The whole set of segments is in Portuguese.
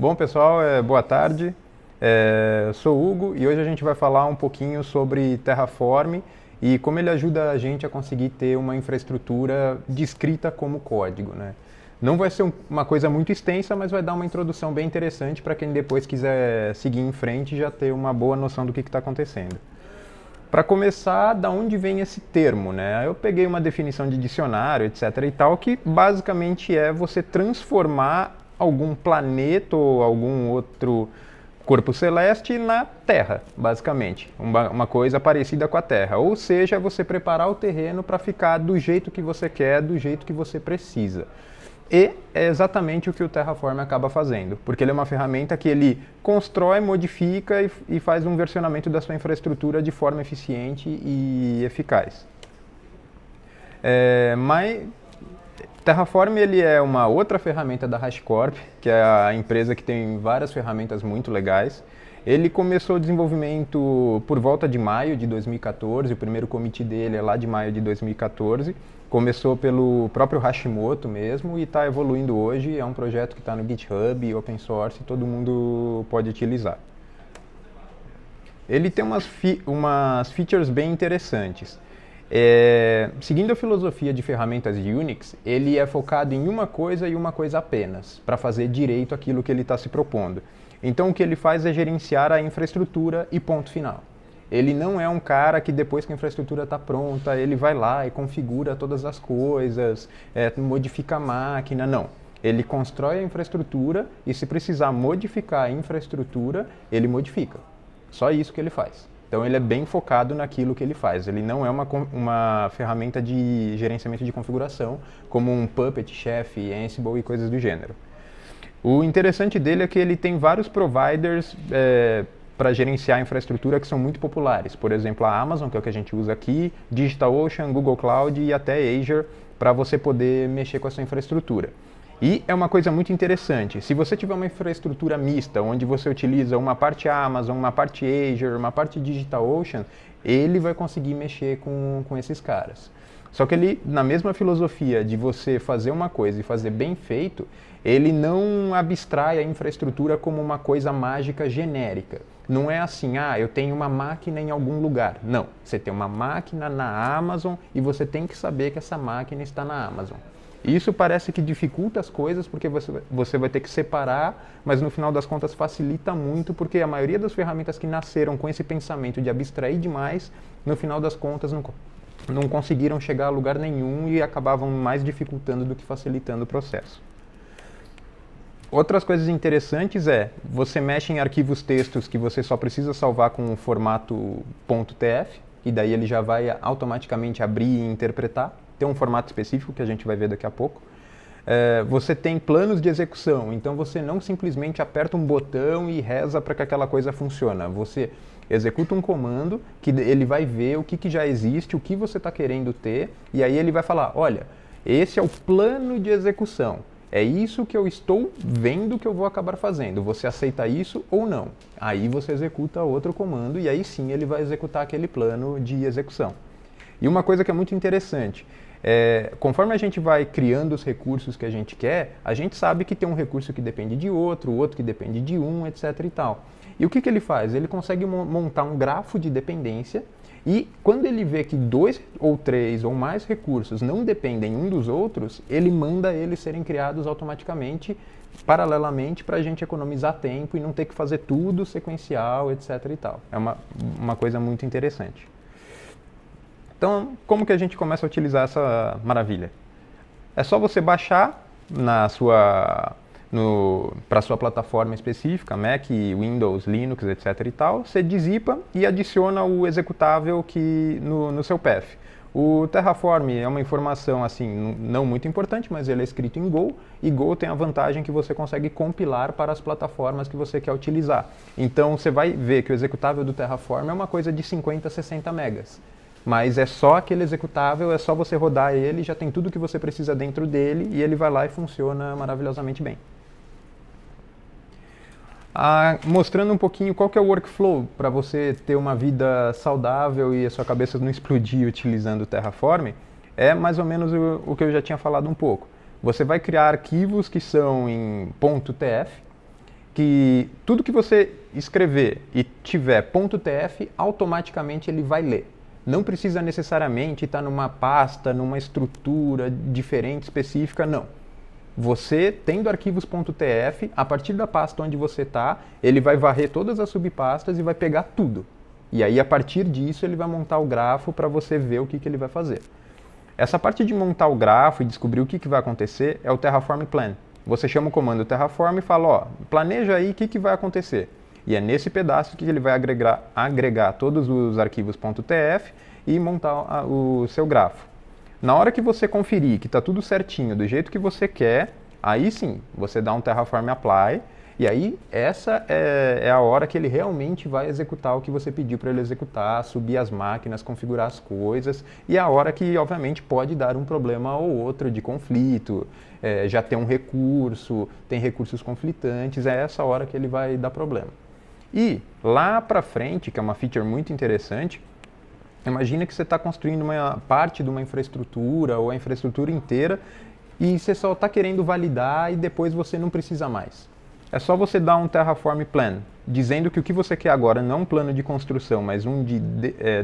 Bom, pessoal, boa tarde. Eu sou o Hugo e hoje a gente vai falar um pouquinho sobre Terraform e como ele ajuda a gente a conseguir ter uma infraestrutura descrita como código, né? Não vai ser uma coisa muito extensa, mas vai dar uma introdução bem interessante para quem depois quiser seguir em frente e já ter uma boa noção do que está acontecendo. Para começar, da onde vem esse termo, né? Eu peguei uma definição de dicionário, etc e tal, que basicamente é você transformar algum planeta ou algum outro corpo celeste na Terra, basicamente. Uma coisa parecida com a Terra. Ou seja, você preparar o terreno para ficar do jeito que você quer, do jeito que você precisa. E é exatamente o que o Terraform acaba fazendo, porque ele é uma ferramenta que ele constrói, modifica e faz um versionamento da sua infraestrutura de forma eficiente e eficaz. Mas Terraform ele é uma outra ferramenta da HashiCorp, que é a empresa que tem várias ferramentas muito legais. Ele começou o desenvolvimento por volta de maio de 2014, o primeiro commit dele é lá de maio de 2014. Começou pelo próprio Hashimoto mesmo e está evoluindo hoje. É um projeto que está no GitHub, open source, e todo mundo pode utilizar. Ele tem umas features bem interessantes. Seguindo a filosofia de ferramentas de Unix, ele é focado em uma coisa e uma coisa apenas, para fazer direito aquilo que ele está se propondo. Então o que ele faz é gerenciar a infraestrutura e ponto final. Ele não é um cara que depois que a infraestrutura está pronta, ele vai lá e configura todas as coisas, modifica a máquina, não. Ele constrói a infraestrutura e se precisar modificar a infraestrutura, ele modifica. Só isso que ele faz. Então ele é bem focado naquilo que ele faz. Ele não é uma ferramenta de gerenciamento de configuração, como um Puppet, Chef, Ansible e coisas do gênero. O interessante dele é que ele tem vários providers para gerenciar a infraestrutura que são muito populares. Por exemplo, a Amazon, que é o que a gente usa aqui, DigitalOcean, Google Cloud e até Azure, para você poder mexer com a sua infraestrutura. E é uma coisa muito interessante, se você tiver uma infraestrutura mista, onde você utiliza uma parte Amazon, uma parte Azure, uma parte DigitalOcean, ele vai conseguir mexer com esses caras. Só que ele, na mesma filosofia de você fazer uma coisa e fazer bem feito, ele não abstrai a infraestrutura como uma coisa mágica genérica. Não é assim, eu tenho uma máquina em algum lugar. Não, você tem uma máquina na Amazon e você tem que saber que essa máquina está na Amazon. Isso parece que dificulta as coisas porque você vai ter que separar, mas no final das contas facilita muito porque a maioria das ferramentas que nasceram com esse pensamento de abstrair demais, no final das contas não conseguiram chegar a lugar nenhum e acabavam mais dificultando do que facilitando o processo. Outras coisas interessantes você mexe em arquivos textos que você só precisa salvar com o formato .tf, e daí ele já vai automaticamente abrir e interpretar. Tem um formato específico que a gente vai ver daqui a pouco. Você tem planos de execução, então você não simplesmente aperta um botão e reza para que aquela coisa funcione. Você executa um comando que ele vai ver o que já existe, o que você está querendo ter, e aí ele vai falar, olha, esse é o plano de execução. É isso que eu estou vendo que eu vou acabar fazendo. Você aceita isso ou não? Aí você executa outro comando e aí sim ele vai executar aquele plano de execução. E uma coisa que é muito interessante, conforme a gente vai criando os recursos que a gente quer, a gente sabe que tem um recurso que depende de outro, outro que depende de um, etc e tal. E o que ele faz? Ele consegue montar um grafo de dependência e quando ele vê que 2 ou 3 ou mais recursos não dependem um dos outros, ele manda eles serem criados automaticamente, paralelamente, para a gente economizar tempo e não ter que fazer tudo sequencial, etc e tal. É uma coisa muito interessante. Então, como que a gente começa a utilizar essa maravilha? É só você baixar para a sua plataforma específica, Mac, Windows, Linux, etc e tal, você dizipa e adiciona o executável no seu path. O Terraform é uma informação assim, não muito importante, mas ele é escrito em Go, e Go tem a vantagem que você consegue compilar para as plataformas que você quer utilizar. Então você vai ver que o executável do Terraform é uma coisa de 50, 60 megas. Mas é só aquele executável, é só você rodar ele, já tem tudo o que você precisa dentro dele e ele vai lá e funciona maravilhosamente bem. Mostrando um pouquinho qual que é o workflow para você ter uma vida saudável e a sua cabeça não explodir utilizando o Terraform, é mais ou menos o que eu já tinha falado um pouco. Você vai criar arquivos que são em .tf que tudo que você escrever e tiver .tf, automaticamente ele vai ler. Não precisa necessariamente estar numa pasta, numa estrutura diferente, específica, não. Você, tendo arquivos .tf, a partir da pasta onde você está, ele vai varrer todas as subpastas e vai pegar tudo. E aí, a partir disso, ele vai montar o grafo para você ver o que ele vai fazer. Essa parte de montar o grafo e descobrir o que vai acontecer é o Terraform Plan. Você chama o comando Terraform e fala, ó, planeja aí o que vai acontecer. E é nesse pedaço que ele vai agregar todos os arquivos .tf e montar o seu grafo. Na hora que você conferir que está tudo certinho, do jeito que você quer, aí sim, você dá um Terraform Apply, e aí essa é a hora que ele realmente vai executar o que você pediu para ele executar, subir as máquinas, configurar as coisas, e é a hora que, obviamente, pode dar um problema ou outro de conflito, já tem um recurso, tem recursos conflitantes, é essa hora que ele vai dar problema. E lá para frente, que é uma feature muito interessante, imagina que você está construindo uma parte de uma infraestrutura ou a infraestrutura inteira e você só está querendo validar e depois você não precisa mais. É só você dar um Terraform Plan, dizendo que o que você quer agora não é um plano de construção, mas um de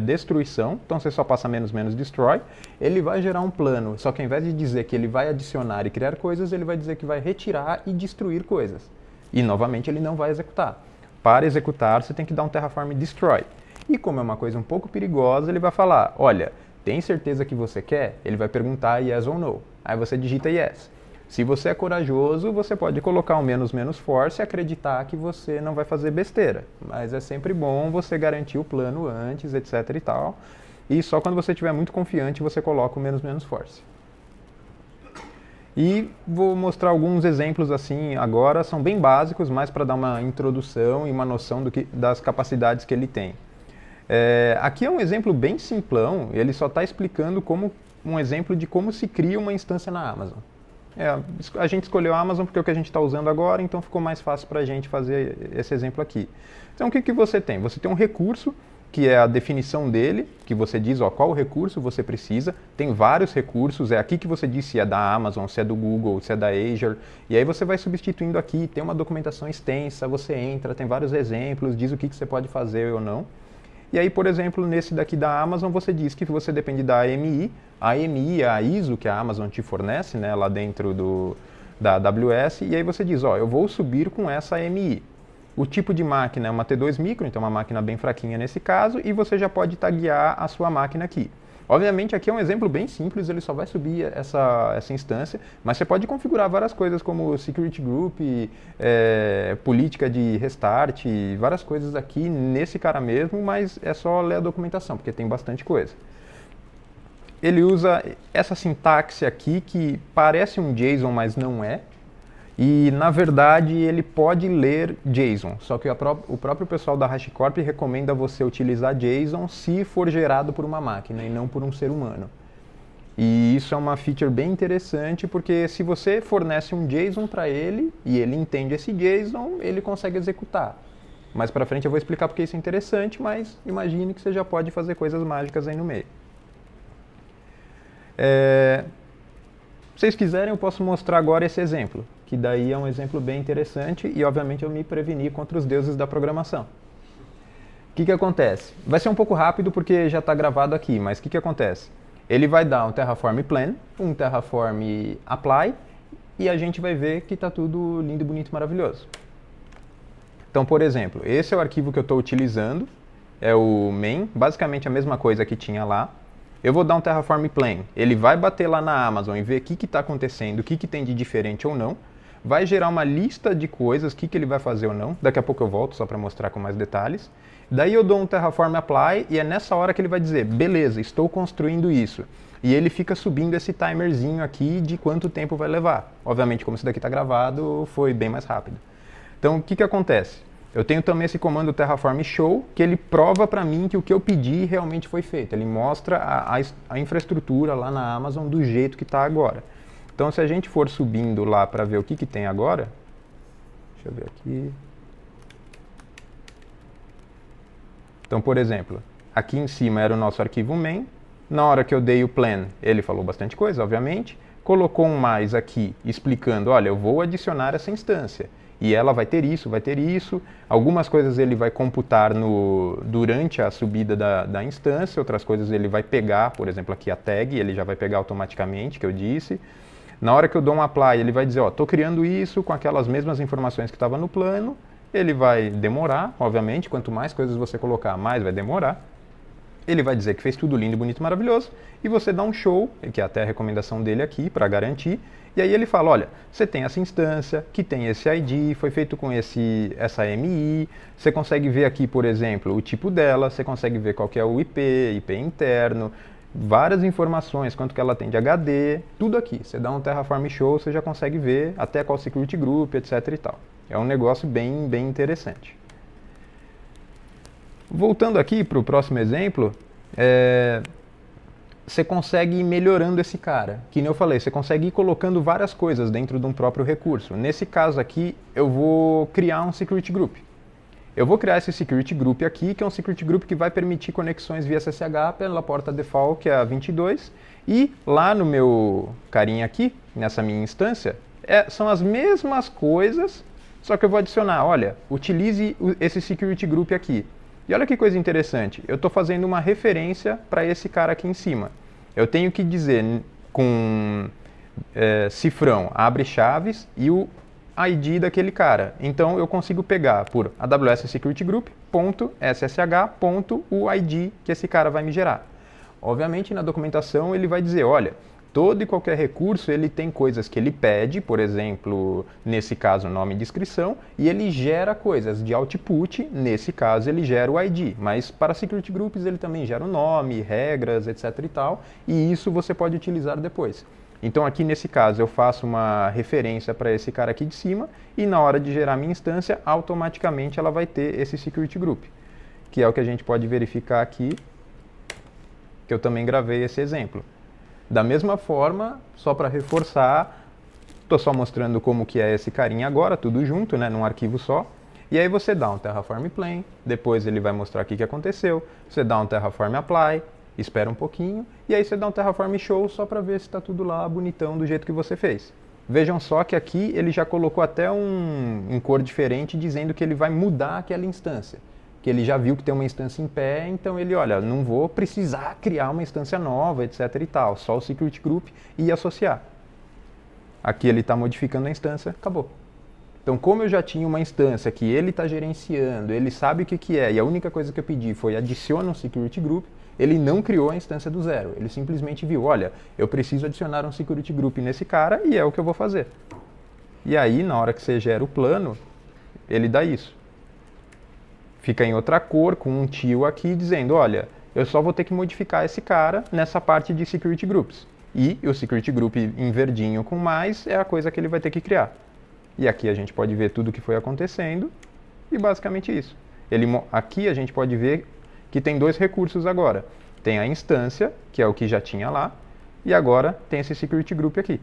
destruição. Então você só passa menos destroy. Ele vai gerar um plano, só que ao invés de dizer que ele vai adicionar e criar coisas, ele vai dizer que vai retirar e destruir coisas. E novamente ele não vai executar. Para executar, você tem que dar um Terraform Destroy. E como é uma coisa um pouco perigosa, ele vai falar, olha, tem certeza que você quer? Ele vai perguntar yes ou no. Aí você digita yes. Se você é corajoso, você pode colocar um menos force e acreditar que você não vai fazer besteira. Mas é sempre bom você garantir o plano antes, etc e tal. E só quando você estiver muito confiante, você coloca o menos force. E vou mostrar alguns exemplos assim agora, são bem básicos, mas para dar uma introdução e uma noção das capacidades que ele tem. Aqui é um exemplo bem simplão, ele só está explicando um exemplo de como se cria uma instância na Amazon. A gente escolheu a Amazon porque é o que a gente está usando agora, então ficou mais fácil para a gente fazer esse exemplo aqui. Então o que você tem? Você tem um recurso, que é a definição dele, que você diz qual recurso você precisa. Tem vários recursos, é aqui que você diz se é da Amazon, se é do Google, se é da Azure. E aí você vai substituindo aqui, tem uma documentação extensa, você entra, tem vários exemplos, diz o que você pode fazer ou não. E aí, por exemplo, nesse daqui da Amazon, você diz que você depende da AMI. A AMI é a ISO que a Amazon te fornece, né, lá dentro da AWS. E aí você diz, eu vou subir com essa AMI. O tipo de máquina é uma T2 micro, então uma máquina bem fraquinha nesse caso, e você já pode taguear a sua máquina aqui. Obviamente aqui é um exemplo bem simples, ele só vai subir essa instância, mas você pode configurar várias coisas como security group, política de restart, várias coisas aqui nesse cara mesmo, mas é só ler a documentação, porque tem bastante coisa. Ele usa essa sintaxe aqui que parece um JSON, mas não é. E, na verdade, ele pode ler JSON, só que o próprio pessoal da HashiCorp recomenda você utilizar JSON se for gerado por uma máquina e não por um ser humano. E isso é uma feature bem interessante, porque se você fornece um JSON para ele e ele entende esse JSON, ele consegue executar. Mais para frente eu vou explicar porque isso é interessante, mas imagine que você já pode fazer coisas mágicas aí no meio. Se vocês quiserem, eu posso mostrar agora esse exemplo, que daí é um exemplo bem interessante e, obviamente, eu me preveni contra os deuses da programação. O que acontece? Vai ser um pouco rápido porque já está gravado aqui, mas o que acontece? Ele vai dar um Terraform Plan, um Terraform Apply e a gente vai ver que está tudo lindo, bonito e maravilhoso. Então, por exemplo, esse é o arquivo que eu estou utilizando, é o main, basicamente a mesma coisa que tinha lá. Eu vou dar um Terraform Plan, ele vai bater lá na Amazon e ver o que está acontecendo, o que tem de diferente ou não. Vai gerar uma lista de coisas, o que ele vai fazer ou não. Daqui a pouco eu volto só para mostrar com mais detalhes. Daí eu dou um Terraform Apply e é nessa hora que ele vai dizer, beleza, estou construindo isso. E ele fica subindo esse timerzinho aqui de quanto tempo vai levar. Obviamente, como isso daqui está gravado, foi bem mais rápido. Então, o que acontece? Eu tenho também esse comando Terraform Show, que ele prova para mim que o que eu pedi realmente foi feito. Ele mostra a infraestrutura lá na Amazon do jeito que está agora. Então, se a gente for subindo lá para ver o que tem agora, deixa eu ver aqui. Então, por exemplo, aqui em cima era o nosso arquivo main. Na hora que eu dei o plan, ele falou bastante coisa, obviamente. Colocou um mais aqui explicando, olha, eu vou adicionar essa instância. E ela vai ter isso, vai ter isso. Algumas coisas ele vai computar durante a subida da instância, outras coisas ele vai pegar, por exemplo, aqui a tag, ele já vai pegar automaticamente, que eu disse. Na hora que eu dou um apply, ele vai dizer, ó, estou criando isso com aquelas mesmas informações que estava no plano. Ele vai demorar, obviamente, quanto mais coisas você colocar, mais vai demorar. Ele vai dizer que fez tudo lindo, bonito, maravilhoso, e você dá um show, que é até a recomendação dele aqui, para garantir, e aí ele fala, olha, você tem essa instância, que tem esse ID, foi feito com essa AMI, você consegue ver aqui, por exemplo, o tipo dela, você consegue ver qual que é o IP interno, várias informações, quanto que ela tem de HD, tudo aqui. Você dá um Terraform Show, você já consegue ver até qual security group, etc e tal. É um negócio bem interessante. Voltando aqui para o próximo exemplo, você consegue ir melhorando esse cara. Que nem eu falei, você consegue ir colocando várias coisas dentro de um próprio recurso. Nesse caso aqui, eu vou criar um security group. Eu vou criar esse security group aqui, que é um security group que vai permitir conexões via SSH pela porta default, que é a 22. E lá no meu carinha aqui, nessa minha instância, são as mesmas coisas, só que eu vou adicionar, olha, utilize esse security group aqui. E olha que coisa interessante, eu estou fazendo uma referência para esse cara aqui em cima. Eu tenho que dizer com cifrão, abre chaves e o ID daquele cara. Então eu consigo pegar por AWS Security Group, .ssh.uid que esse cara vai me gerar. Obviamente na documentação ele vai dizer, olha, todo e qualquer recurso ele tem coisas que ele pede, por exemplo, nesse caso nome e descrição, e ele gera coisas de output, nesse caso ele gera o ID, mas para security groups ele também gera o nome, regras, etc e tal, e isso você pode utilizar depois. Então aqui nesse caso eu faço uma referência para esse cara aqui de cima, e na hora de gerar minha instância, automaticamente ela vai ter esse security group, que é o que a gente pode verificar aqui, que eu também gravei esse exemplo. Da mesma forma, só para reforçar, estou só mostrando como que é esse carinha agora, tudo junto, né, num arquivo só. E aí você dá um Terraform Plain, depois ele vai mostrar o que aconteceu. Você dá um Terraform Apply, espera um pouquinho, e aí você dá um Terraform Show só para ver se está tudo lá bonitão do jeito que você fez. Vejam só que aqui ele já colocou até em cor diferente, dizendo que ele vai mudar aquela instância. Que ele já viu que tem uma instância em pé, então ele, olha, não vou precisar criar uma instância nova, etc e tal, só o security group e associar. Aqui ele está modificando a instância, acabou. Então, como eu já tinha uma instância que ele está gerenciando, ele sabe o que é, e a única coisa que eu pedi foi adiciona um security group, ele não criou a instância do zero, ele simplesmente viu, olha, eu preciso adicionar um security group nesse cara e é o que eu vou fazer. E aí, na hora que você gera o plano, ele dá isso. Fica em outra cor, com um tio aqui, dizendo, olha, eu só vou ter que modificar esse cara nessa parte de security groups. E o security group em verdinho com mais é a coisa que ele vai ter que criar. E aqui a gente pode ver tudo o que foi acontecendo e basicamente isso. Aqui a gente pode ver que tem dois recursos agora. Tem a instância, que é o que já tinha lá, e agora tem esse security group aqui.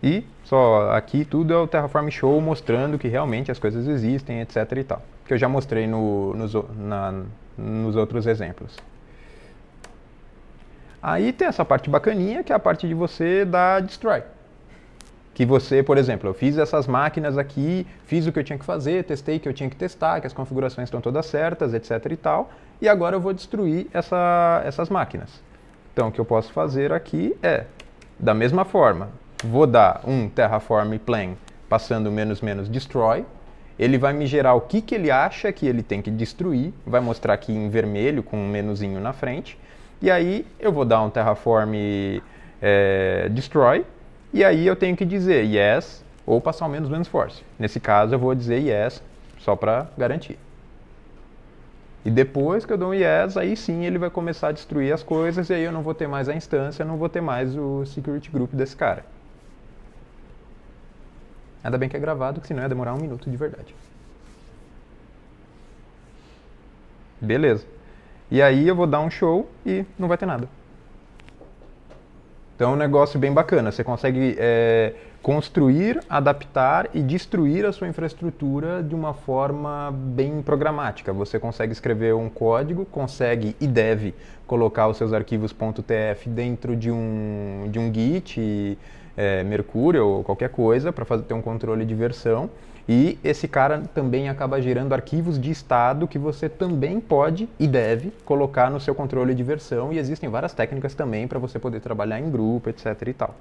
E só aqui tudo é o Terraform Show mostrando que realmente as coisas existem, etc e tal. Que eu já mostrei nos outros exemplos. Aí tem essa parte bacaninha, que é a parte de você dar destroy. Que você, por exemplo, eu fiz essas máquinas aqui, fiz o que eu tinha que fazer, testei o que eu tinha que testar, que as configurações estão todas certas, etc e tal. E agora eu vou destruir essas máquinas. Então o que eu posso fazer aqui é, da mesma forma, vou dar um Terraform Plain passando -- destroy. Ele vai me gerar o que ele acha que ele tem que destruir. Vai mostrar aqui em vermelho com um menuzinho na frente. E aí eu vou dar um Terraform destroy. E aí eu tenho que dizer yes ou passar o -- force. Nesse caso eu vou dizer yes só para garantir. E depois que eu dou um yes, aí sim ele vai começar a destruir as coisas. E aí eu não vou ter mais a instância, não vou ter mais o security group desse cara. Ainda bem que é gravado, que senão ia demorar 1 minuto de verdade. Beleza. E aí eu vou dar um show e não vai ter nada. Então é um negócio bem bacana, você consegue construir, adaptar e destruir a sua infraestrutura de uma forma bem programática. Você consegue escrever um código, consegue e deve colocar os seus arquivos .tf dentro de um Git, Mercúrio ou qualquer coisa para ter um controle de versão. E esse cara também acaba gerando arquivos de estado que você também pode e deve colocar no seu controle de versão. E existem várias técnicas também para você poder trabalhar em grupo, etc. e tal.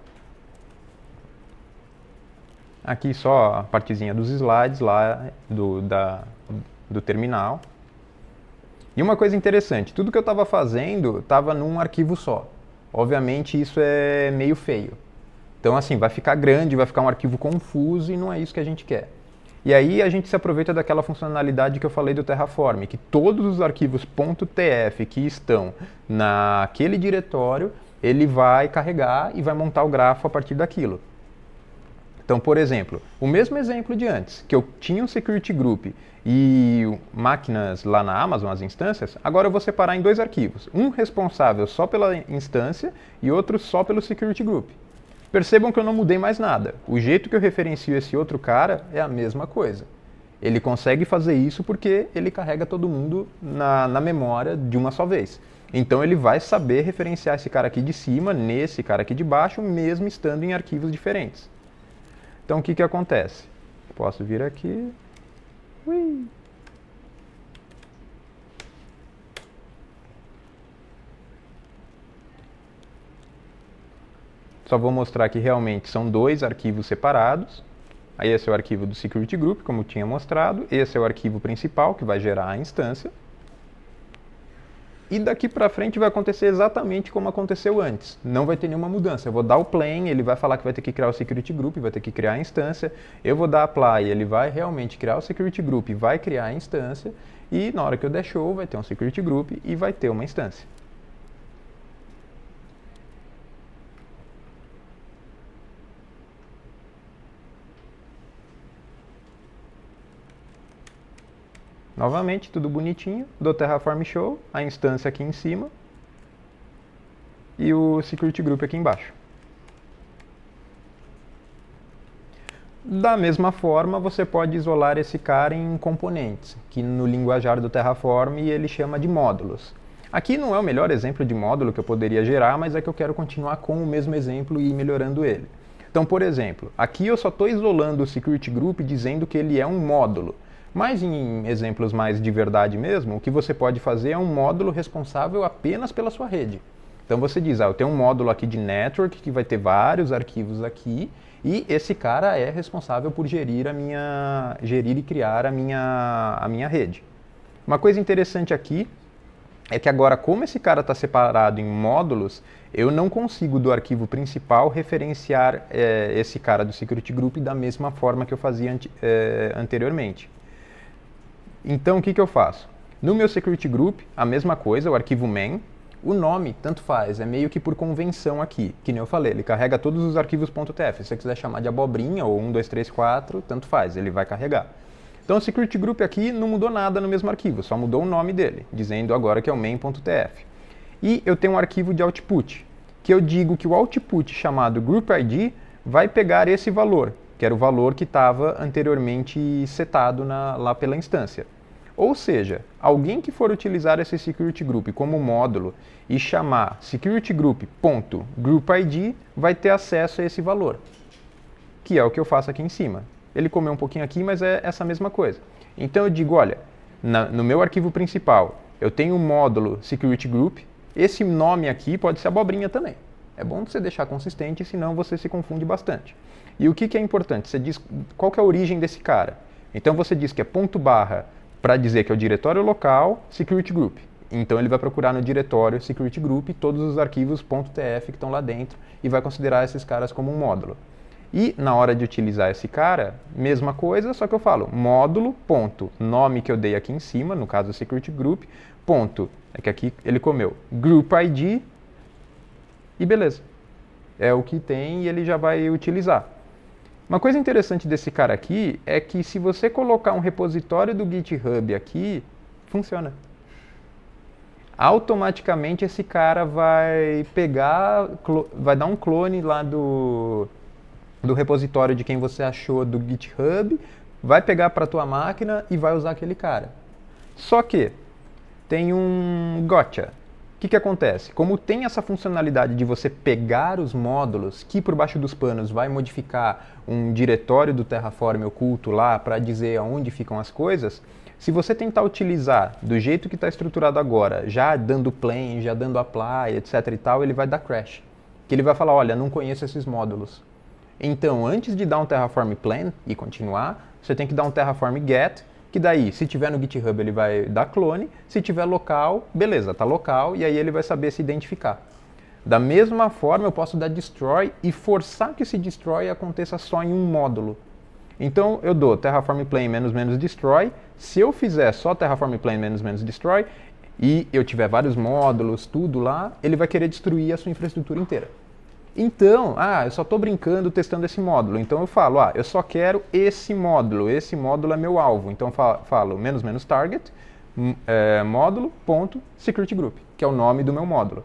Aqui só a partezinha dos slides lá do terminal. E uma coisa interessante, tudo que eu estava fazendo estava num arquivo só. Obviamente isso é meio feio. Então assim, vai ficar grande, vai ficar um arquivo confuso e não é isso que a gente quer. E aí a gente se aproveita daquela funcionalidade que eu falei do Terraform, que todos os arquivos .tf que estão naquele diretório, ele vai carregar e vai montar o grafo a partir daquilo. Então, por exemplo, o mesmo exemplo de antes, que eu tinha um security group e máquinas lá na Amazon, as instâncias, agora eu vou separar em dois arquivos. Um responsável só pela instância e outro só pelo security group. Percebam que eu não mudei mais nada. O jeito que eu referencio esse outro cara é a mesma coisa. Ele consegue fazer isso porque ele carrega todo mundo na memória de uma só vez. Então ele vai saber referenciar esse cara aqui de cima, nesse cara aqui de baixo, mesmo estando em arquivos diferentes. Então o que acontece? Posso vir aqui. Ui. Só vou mostrar que realmente são dois arquivos separados. Aí esse é o arquivo do Security Group, como eu tinha mostrado. Esse é o arquivo principal, que vai gerar a instância. E daqui para frente vai acontecer exatamente como aconteceu antes. Não vai ter nenhuma mudança. Eu vou dar o plain, ele vai falar que vai ter que criar o Security Group, vai ter que criar a instância. Eu vou dar apply, ele vai realmente criar o Security Group, vai criar a instância. E na hora que eu der show, vai ter um Security Group e vai ter uma instância. Novamente, tudo bonitinho, do Terraform Show, a instância aqui em cima e o Security Group aqui embaixo. Da mesma forma, você pode isolar esse cara em componentes, que no linguajar do Terraform ele chama de módulos. Aqui não é o melhor exemplo de módulo que eu poderia gerar, mas é que eu quero continuar com o mesmo exemplo e ir melhorando ele. Então, por exemplo, aqui eu só estou isolando o Security Group dizendo que ele é um módulo. Mas em exemplos mais de verdade mesmo, o que você pode fazer é um módulo responsável apenas pela sua rede. Então você diz, eu tenho um módulo aqui de network que vai ter vários arquivos aqui e esse cara é responsável por gerir e criar a minha rede. Uma coisa interessante aqui é que agora, como esse cara está separado em módulos, eu não consigo do arquivo principal referenciar esse cara do Security Group da mesma forma que eu fazia anteriormente. Então, o que eu faço? No meu Security Group, a mesma coisa, o arquivo main. O nome, tanto faz, é meio que por convenção aqui. Que nem eu falei, ele carrega todos os arquivos .tf. Se você quiser chamar de abobrinha ou 1, 2, 3, 4, tanto faz, ele vai carregar. Então, o Security Group aqui não mudou nada no mesmo arquivo, só mudou o nome dele, dizendo agora que é o main.tf. E eu tenho um arquivo de output, que eu digo que o output chamado Group ID vai pegar esse valor, que era o valor que estava anteriormente setado lá pela instância. Ou seja, alguém que for utilizar esse Security Group como módulo e chamar Security Group.GroupID vai ter acesso a esse valor, que é o que eu faço aqui em cima. Ele comeu um pouquinho aqui, mas é essa mesma coisa. Então eu digo, olha, no meu arquivo principal eu tenho um módulo Security Group, esse nome aqui pode ser abobrinha também. É bom você deixar consistente, senão você se confunde bastante. E o que é importante? Você diz qual que é a origem desse cara. Então você diz que é ponto barra para dizer que é o diretório local Security Group. Então ele vai procurar no diretório Security Group todos os arquivos .tf que estão lá dentro e vai considerar esses caras como um módulo. E na hora de utilizar esse cara, mesma coisa, só que eu falo módulo, ponto, nome que eu dei aqui em cima, no caso Security Group, ponto, é que aqui ele comeu, Group ID e beleza. É o que tem e ele já vai utilizar. Uma coisa interessante desse cara aqui é que se você colocar um repositório do GitHub aqui, funciona. automaticamente esse cara vai pegar, vai dar um clone lá do repositório de quem você achou do GitHub, vai pegar para a tua máquina e vai usar aquele cara. Só que tem um gotcha. O que acontece? Como tem essa funcionalidade de você pegar os módulos que por baixo dos panos vai modificar um diretório do Terraform oculto lá para dizer aonde ficam as coisas, se você tentar utilizar do jeito que está estruturado agora, já dando plain, já dando apply, etc e tal, ele vai dar crash. Que ele vai falar, olha, não conheço esses módulos. Então, antes de dar um Terraform plain e continuar, você tem que dar um Terraform get, que daí, se tiver no GitHub, ele vai dar clone, se tiver local, beleza, tá local, e aí ele vai saber se identificar. Da mesma forma, eu posso dar destroy e forçar que esse destroy aconteça só em um módulo. Então, eu dou terraform plain -- destroy. Se eu fizer só terraform plain -- destroy, e eu tiver vários módulos, tudo lá, ele vai querer destruir a sua infraestrutura inteira. Então, eu só estou brincando testando esse módulo. Então eu falo, eu só quero esse módulo é meu alvo. Então eu falo -- target, módulo.securityGroup, que é o nome do meu módulo.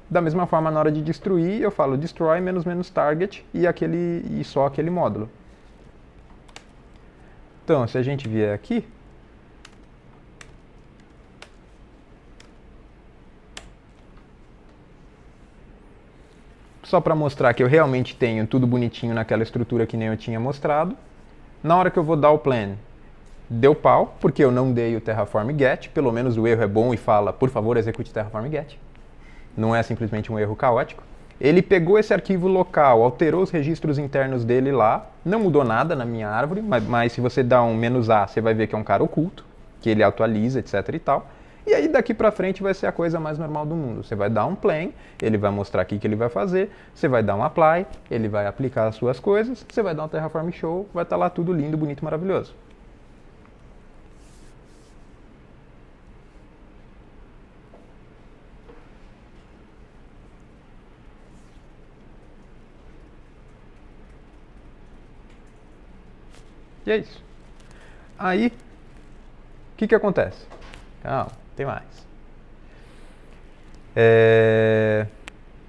Da mesma forma, na hora de destruir, eu falo destroy -- target e só aquele módulo. Então, se a gente vier aqui, só para mostrar que eu realmente tenho tudo bonitinho naquela estrutura que nem eu tinha mostrado. Na hora que eu vou dar o plan, deu pau, porque eu não dei o terraform get, pelo menos o erro é bom e fala, por favor, execute terraform get. Não é simplesmente um erro caótico. Ele pegou esse arquivo local, alterou os registros internos dele lá, não mudou nada na minha árvore, mas se você dá um "-a", você vai ver que é um cara oculto, que ele atualiza, etc e tal. E aí daqui pra frente vai ser a coisa mais normal do mundo. Você vai dar um plain, ele vai mostrar aqui o que ele vai fazer, você vai dar um apply, ele vai aplicar as suas coisas, você vai dar um terraform show, vai estar lá tudo lindo, bonito, maravilhoso. E é isso. Aí, o que acontece? Calma, tem mais.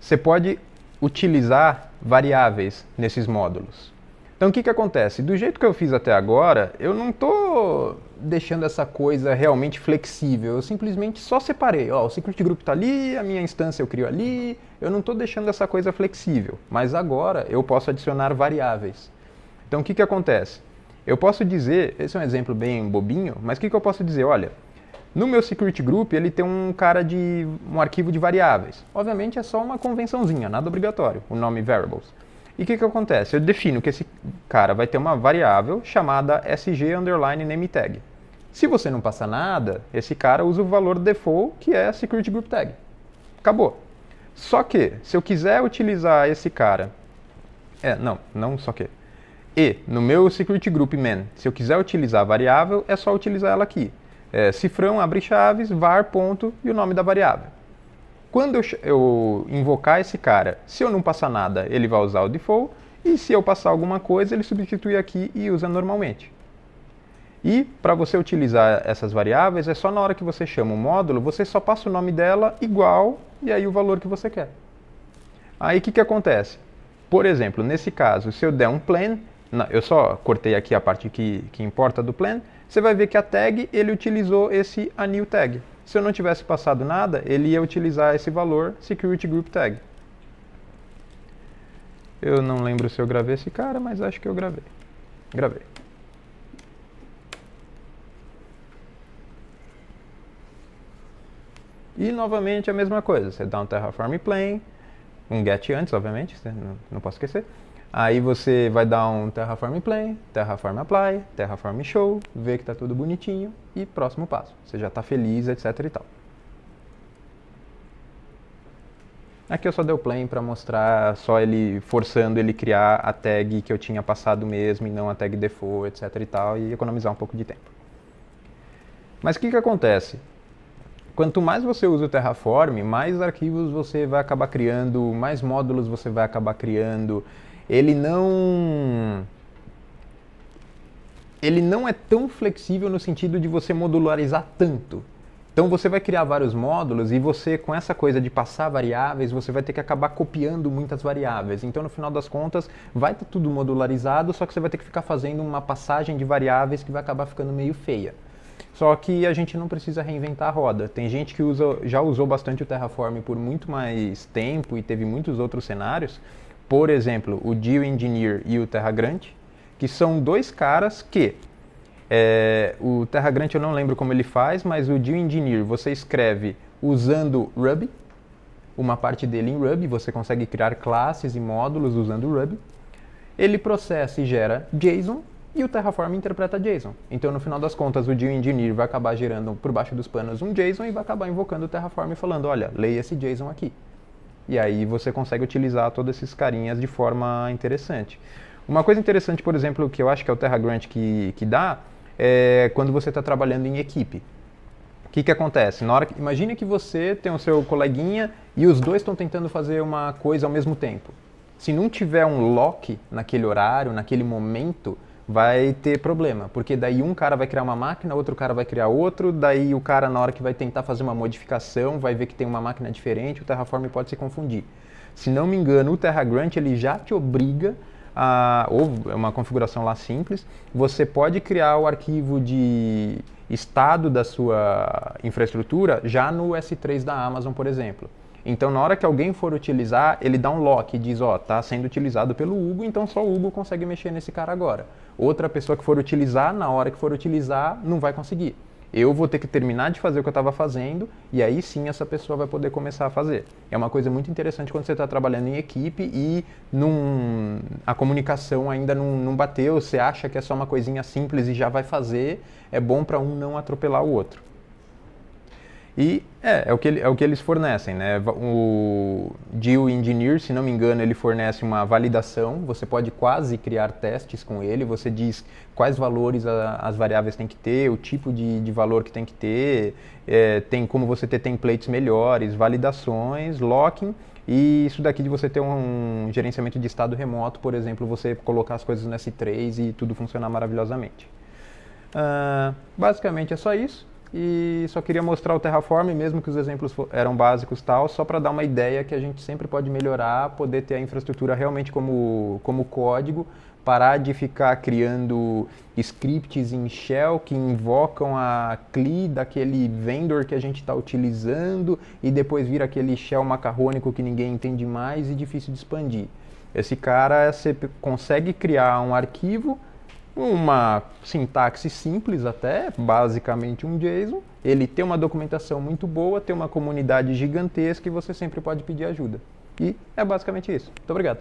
Você pode utilizar variáveis nesses módulos. Então, o que acontece? Do jeito que eu fiz até agora, eu não estou deixando essa coisa realmente flexível. Eu simplesmente só separei. O security group está ali, a minha instância eu crio ali. Eu não estou deixando essa coisa flexível. Mas agora eu posso adicionar variáveis. Então, o que acontece? Eu posso dizer, esse é um exemplo bem bobinho, mas o que eu posso dizer? Olha, no meu security group ele tem um arquivo de variáveis. Obviamente é só uma convençãozinha, nada obrigatório, o nome variables. E o que acontece? Eu defino que esse cara vai ter uma variável chamada sg_nametag. Se você não passar nada, esse cara usa o valor default, que é a security group tag. Acabou. Só que, se eu quiser utilizar esse cara... não só que... E no meu security group man, se eu quiser utilizar a variável, é só utilizar ela aqui. Cifrão, abre chaves, var, ponto e o nome da variável. Quando eu invocar esse cara, se eu não passar nada, ele vai usar o default. E se eu passar alguma coisa, ele substitui aqui e usa normalmente. E para você utilizar essas variáveis, é só na hora que você chama o módulo, você só passa o nome dela igual e aí o valor que você quer. Aí o que acontece? Por exemplo, nesse caso, se eu der um plan, eu só cortei aqui a parte que importa do plan, você vai ver que a tag, ele utilizou esse new tag. Se eu não tivesse passado nada, ele ia utilizar esse valor security group tag. Eu não lembro se eu gravei esse cara, mas acho que eu gravei. Gravei. E novamente a mesma coisa, você dá um terraform plain, um get antes, obviamente, não posso esquecer. Aí você vai dar um terraform plain, terraform apply, terraform show, ver que está tudo bonitinho e próximo passo. Você já está feliz, etc e tal. Aqui eu só dei o plain para mostrar só ele forçando ele criar a tag que eu tinha passado mesmo e não a tag default, etc e tal, e economizar um pouco de tempo. Mas o que acontece? Quanto mais você usa o Terraform, mais arquivos você vai acabar criando, mais módulos você vai acabar criando. Ele não é tão flexível no sentido de você modularizar tanto. Então você vai criar vários módulos e você, com essa coisa de passar variáveis, você vai ter que acabar copiando muitas variáveis. Então, no final das contas, vai estar tudo modularizado, só que você vai ter que ficar fazendo uma passagem de variáveis que vai acabar ficando meio feia. Só que a gente não precisa reinventar a roda. Tem gente que já usou bastante o Terraform por muito mais tempo e teve muitos outros cenários. Por exemplo, o GeoEngineer e o TerraGrant, que são dois caras que... o TerraGrant eu não lembro como ele faz, mas o GeoEngineer você escreve usando Ruby, uma parte dele em Ruby, você consegue criar classes e módulos usando Ruby. Ele processa e gera JSON, e o Terraform interpreta JSON. Então, no final das contas, o GeoEngineer vai acabar gerando por baixo dos panos um JSON e vai acabar invocando o Terraform falando, olha, leia esse JSON aqui. E aí você consegue utilizar todos esses carinhas de forma interessante. Uma coisa interessante, por exemplo, que eu acho que é o TerraGrant que dá, é quando você está trabalhando em equipe. O que acontece? Imagine que você tem o seu coleguinha e os dois estão tentando fazer uma coisa ao mesmo tempo. Se não tiver um lock naquele horário, naquele momento, vai ter problema, porque daí um cara vai criar uma máquina, outro cara vai criar outro, daí o cara na hora que vai tentar fazer uma modificação vai ver que tem uma máquina diferente, o Terraform pode se confundir. Se não me engano, o TerraGrant ele já te obriga ou é uma configuração lá simples, você pode criar o arquivo de estado da sua infraestrutura já no S3 da Amazon, por exemplo. Então, na hora que alguém for utilizar, ele dá um lock e diz, ó, tá sendo utilizado pelo Hugo, então só o Hugo consegue mexer nesse cara agora. Outra pessoa que for utilizar, na hora que for utilizar, não vai conseguir. Eu vou ter que terminar de fazer o que eu estava fazendo e aí sim essa pessoa vai poder começar a fazer. É uma coisa muito interessante quando você está trabalhando em equipe e a comunicação ainda não bateu, você acha que é só uma coisinha simples e já vai fazer, é bom para um não atropelar o outro. E é o que eles fornecem, né? O GeoEngineer, se não me engano, ele fornece uma validação, você pode quase criar testes com ele, você diz quais valores as variáveis têm que ter, o tipo de valor que tem que ter, tem como você ter templates melhores, validações, locking, e isso daqui de você ter um gerenciamento de estado remoto, por exemplo, você colocar as coisas no S3 e tudo funcionar maravilhosamente. Basicamente é só isso. E só queria mostrar o Terraform, mesmo que os exemplos eram básicos tal, só para dar uma ideia que a gente sempre pode melhorar, poder ter a infraestrutura realmente como código, parar de ficar criando scripts em shell que invocam a CLI daquele vendor que a gente está utilizando e depois vira aquele shell macarrônico que ninguém entende mais e difícil de expandir. Esse cara, você consegue criar um arquivo, uma sintaxe simples até, basicamente um JSON, ele tem uma documentação muito boa, tem uma comunidade gigantesca e você sempre pode pedir ajuda. E é basicamente isso. Muito obrigado.